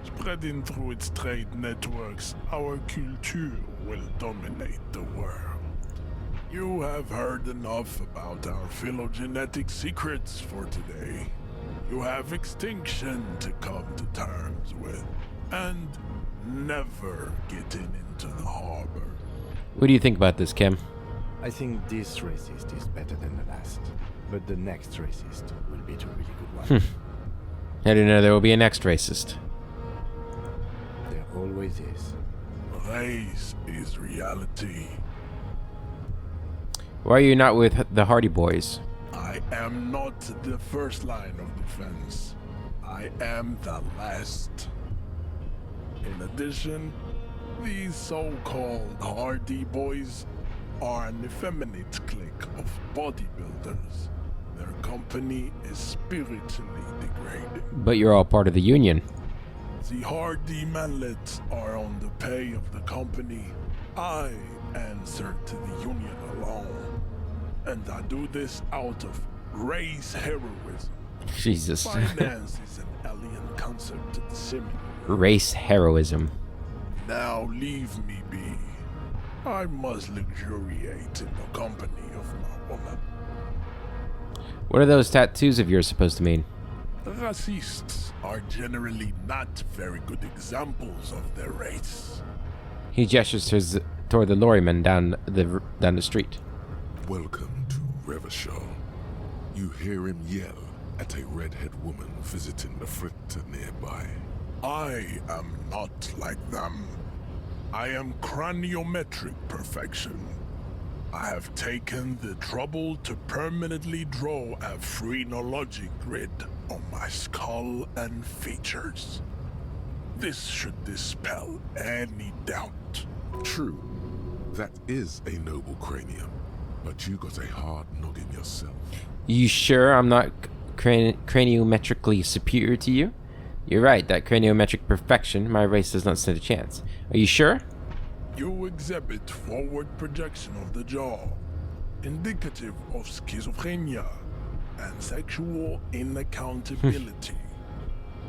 Spreading through its trade networks, our culture will dominate the world. You have heard enough about our phylogenetic secrets for today. You have extinction to come to terms with, and never getting into the harbor. What do you think about this, Kim? I think this racist is better than the last, but the next racist will be the really good one. I didn't know there will be a next racist. There always is. Race is reality. Why are you not with the Hardy Boys? I am not the first line of defense. I am the last. In addition, these so-called Hardy Boys are an effeminate clique of bodybuilders. Their company is spiritually degrading. But you're all part of the Union. The Hardy manlets are on the pay of the company. I answer to the Union alone. And I do this out of race heroism. Jesus. Finance is an alien concept to the Seminoles. Race heroism. Now leave me be. I must luxuriate in the company of my woman. What are those tattoos of yours supposed to mean? Racists are generally not very good examples of their race. He gestures toward the lorryman down the street. Welcome to Revachol. You hear him yell at a redhead woman visiting the fritter nearby. I am not like them. I am craniometric perfection. I have taken the trouble to permanently draw a phrenologic grid on my skull and features. This should dispel any doubt. True, that is a noble cranium, but you got a hard noggin yourself. You sure I'm not craniometrically superior to you? You're right, that craniometric perfection, my race does not stand a chance. Are you sure? You exhibit forward projection of the jaw, indicative of schizophrenia and sexual inaccountability.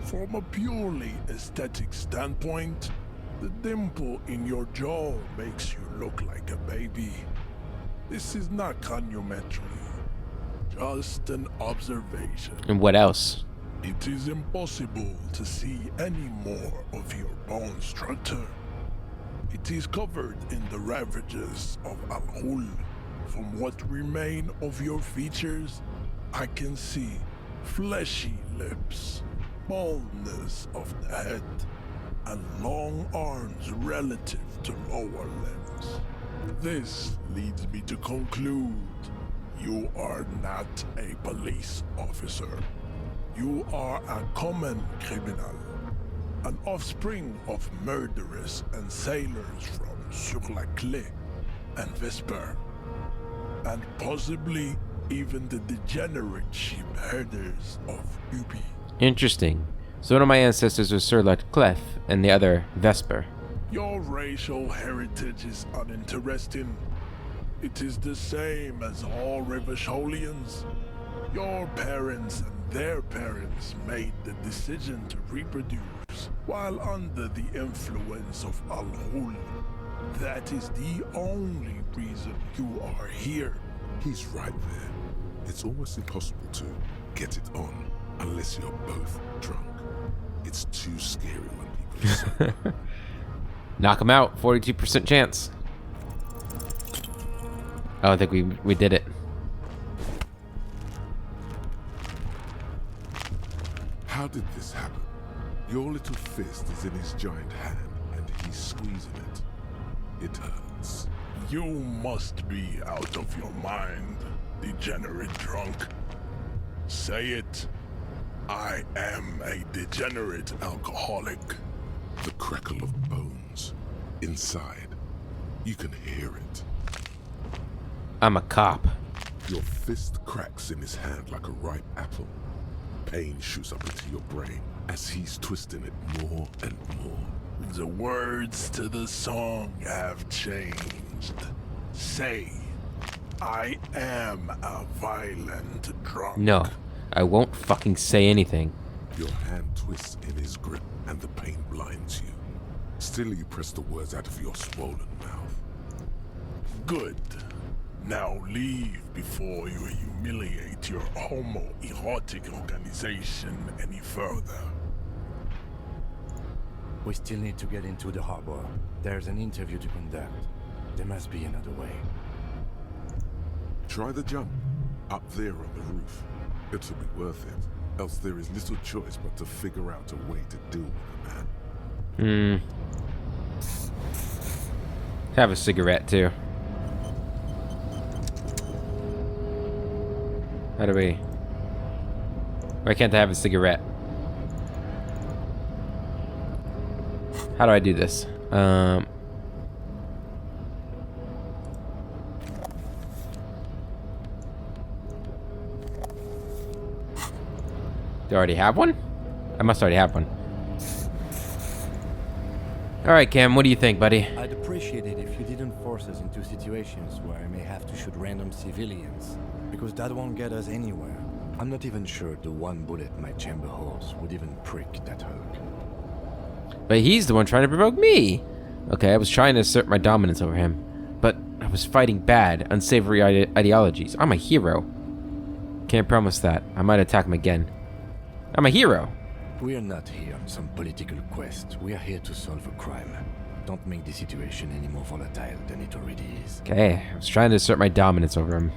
From a purely aesthetic standpoint, the dimple in your jaw makes you look like a baby. This is not craniometry, just an observation. And what else? It is impossible to see any more of your bone structure. It is covered in the ravages of Al-Hul. From what remain of your features, I can see fleshy lips, baldness of the head, and long arms relative to lower limbs. This leads me to conclude you are not a police officer. You are a common criminal, an offspring of murderers and sailors from Sur-la-Clé and Vesper, and possibly even the degenerate sheep herders of Ubi. Interesting. So one of my ancestors was Sir Clef and the other Vesper. Your racial heritage is uninteresting. It is the same as all Rivasholians. Your parents and their parents made the decision to reproduce while under the influence of Al-Hul. That is the only reason you are here. He's right there. It's almost impossible to get it on unless you're both drunk. It's too scary when people are sober. Knock him out. 42% chance. Oh, I think we did it. How did this happen? Your little fist is in his giant hand, and he's squeezing it. It hurts. You must be out of your mind, degenerate drunk. Say it. I am a degenerate alcoholic. The crackle of bones. Inside. You can hear it. I'm a cop. Your fist cracks in his hand like a ripe apple. Pain shoots up into your brain as he's twisting it more and more. The words to the song have changed. Say, I am a violent drunk. No, I won't fucking say anything. Your hand twists in his grip and the pain blinds you. Still, you press the words out of your swollen mouth. Good. Now leave before you humiliate your homoerotic organization any further. We still need to get into the harbor. There's an interview to conduct. There must be another way. Try the jump. Up there on the roof. It'll be worth it. Else there is little choice but to figure out a way to deal with the man. Have a cigarette too. How do we... Why can't I have a cigarette? How do I do this? Do I already have one? I must already have one. Alright, Cam, what do you think, buddy? I'd appreciate it if you didn't force us into situations where I may have to shoot random civilians, because that won't get us anywhere. I'm not even sure the one bullet my chamber holds would even prick that Hulk. But he's the one trying to provoke me! Okay, I was trying to assert my dominance over him, but I was fighting bad, unsavory ideologies. I'm a hero. Can't promise that. I might attack him again. I'm a hero! We are not here on some political quest. We are here to solve a crime. Don't make the situation any more volatile than it already is. Okay, I was trying to assert my dominance over him.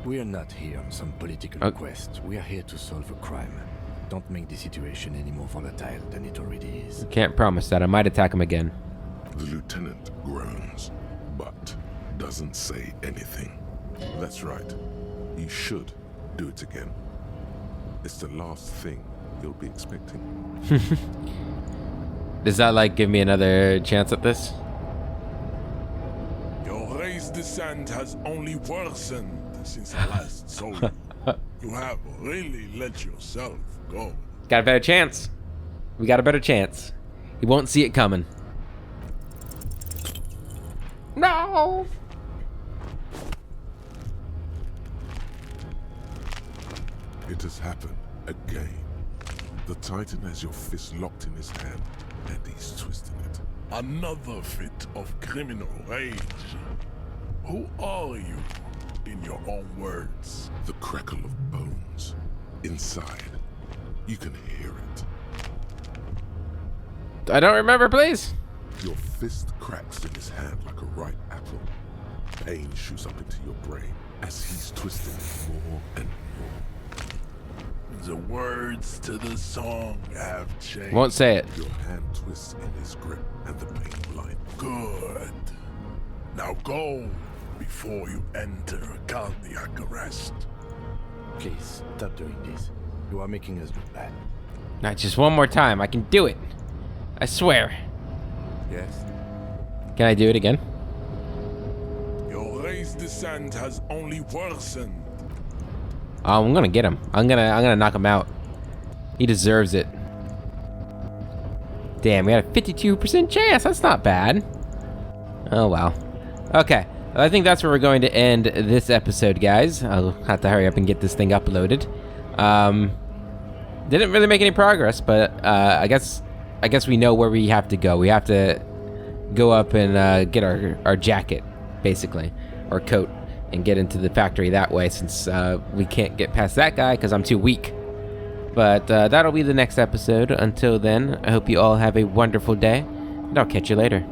We are not here on some political quest. We are here to solve a crime. Don't make the situation any more volatile than it already is. Can't promise that. I might attack him again. The lieutenant groans, but doesn't say anything. That's right. You should do it again. It's the last thing you'll be expecting. Does that, like, give me another chance at this? Your race descent has only worsened since I last saw you. You have really let yourself go. Got a better chance. We got a better chance. He won't see it coming. No! It has happened again. The Titan has your fist locked in his hand, and he's twisting it. Another fit of criminal rage. Who are you, in your own words? The crackle of bones. Inside. You can hear it. I don't remember, please. Your fist cracks in his hand like a ripe apple. Pain shoots up into your brain as he's twisting it more and more. The words to the song have changed. Won't say it. Your hand twists in his grip and the pain blinds. Good. Now go before you enter cardiac arrest. Please, stop doing this. You are making us look bad. Not just one more time. I can do it. I swear. Yes? Can I do it again? Your race descent has only worsened. Oh, I'm gonna get him. I'm gonna knock him out. He deserves it. Damn, we had a 52% chance. That's not bad. Oh well. Okay, I think that's where we're going to end this episode, guys. I'll have to hurry up and get this thing uploaded. Didn't really make any progress, but I guess we know where we have to go. We have to go up and get our jacket, basically, or coat, and get into the factory that way, since we can't get past that guy because I'm too weak. But that'll be the next episode. Until then, I hope you all have a wonderful day, and I'll catch you later.